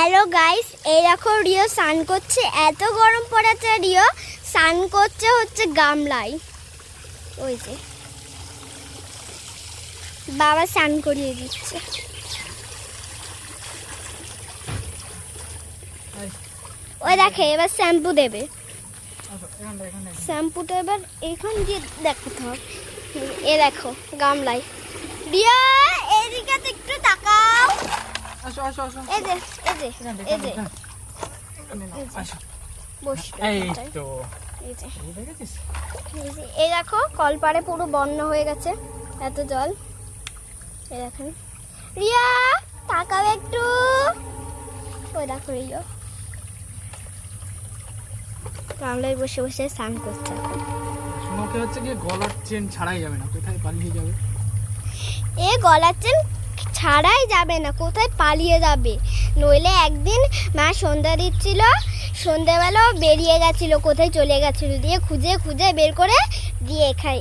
Hello guys, এই দেখো Rio স্নান করছে। এত গরম পড়েছে, রিও স্নান করছে হচ্ছে গামলায়। ওই যে বাবা স্নান করিয়ে দিচ্ছে। ওই দেখে এবার শ্যাম্পু দেবে। শ্যাম্পুটা এবার এইখান দিয়ে দেখাতে হবে। এ দেখো গামলায়। রিয়া এদিকে একটু তাকাও। এই যে এই যে এই যে এই দেখো কলপাড়ে পুরো বন্যা হয়ে গেছে, এত জল। এই দেখেন রিয়া তাকাও একটু। ওই দেখো রিয়া গামলায় বসে বসে স্নান করছে। তোমাকে হচ্ছে কি গলার চেন ছাড়াই যাবে না, কোথায় পালিয়ে যাবে? এ গলার চেন ছাড়াই যাবে না, কোথায় পালিয়ে যাবে। নইলে একদিন মা সন্ধ্যা দিচ্ছিল, সন্ধ্যাবেলাও বেরিয়ে গেছিল, কোথায় চলে গেছিল, দিয়ে খুঁজে খুঁজে বের করে দিয়ে এখানে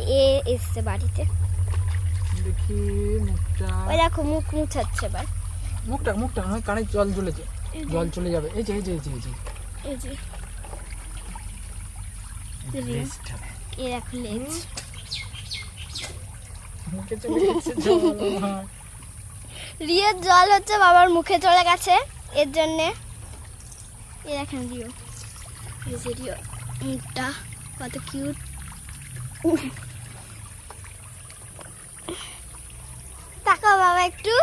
এসছে বাড়িতে। দেখি মুখটা। ওই দেখো মুখ মুছাচ্ছে এবার। মুখটা নয়, কানে জল জ্বলেছে, জল চলে যাবে। এই যে এই যে এই যে এই যে লেজটা। এই দেখো লেজ। মুখে চলে গেছে জল। রিওর জল হচ্ছে বাবার মুখে চলে গেছে, এর জন্যে। এই দেখেন রিও, এই যে রিও মুখটা কত কিউট। তাকাও বাবা একটু।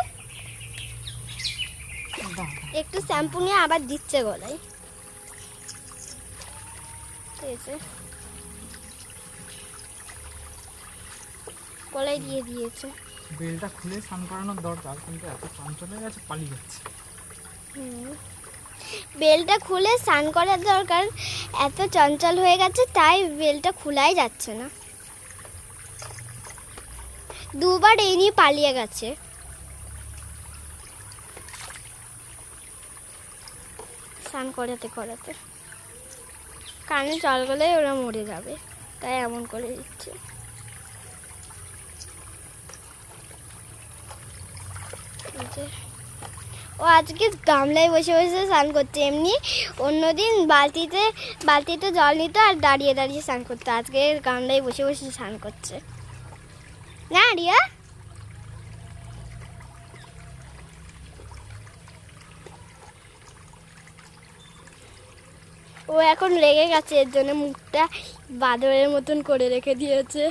একটু শ্যাম্পু নিয়ে আবার দিচ্ছে গলায়। গলায় দিয়ে দিয়েছে। বেলটা খুলে স্নান করানোর দরকার, কিন্তু এত চঞ্চল হয়ে গেছে, পালিয়ে যাচ্ছে। বেলটা খুলে স্নান করার দরকার, এত চঞ্চল হয়ে গেছে তাই বেলটা খোলাই যাচ্ছে না। দুবার এই নিয়ে পালিয়ে গেছে। স্নান করাতে করাতে কানে জল গেলে ওরা মরে যাবে, তাই এমন করে দিচ্ছে। ও আজকে গামলায় বসে বসে স্নান করছে। এমনি অন্যদিন বালতিতে জল নিত আর দাঁড়িয়ে দাঁড়িয়ে স্নান করতো, আজকে গামলায় বসে বসে স্নান করছে না রিয়া? ও এখন রেগে গেছে, এর জন্য মুখটা বাদরের মতন করে রেখে দিয়েছে।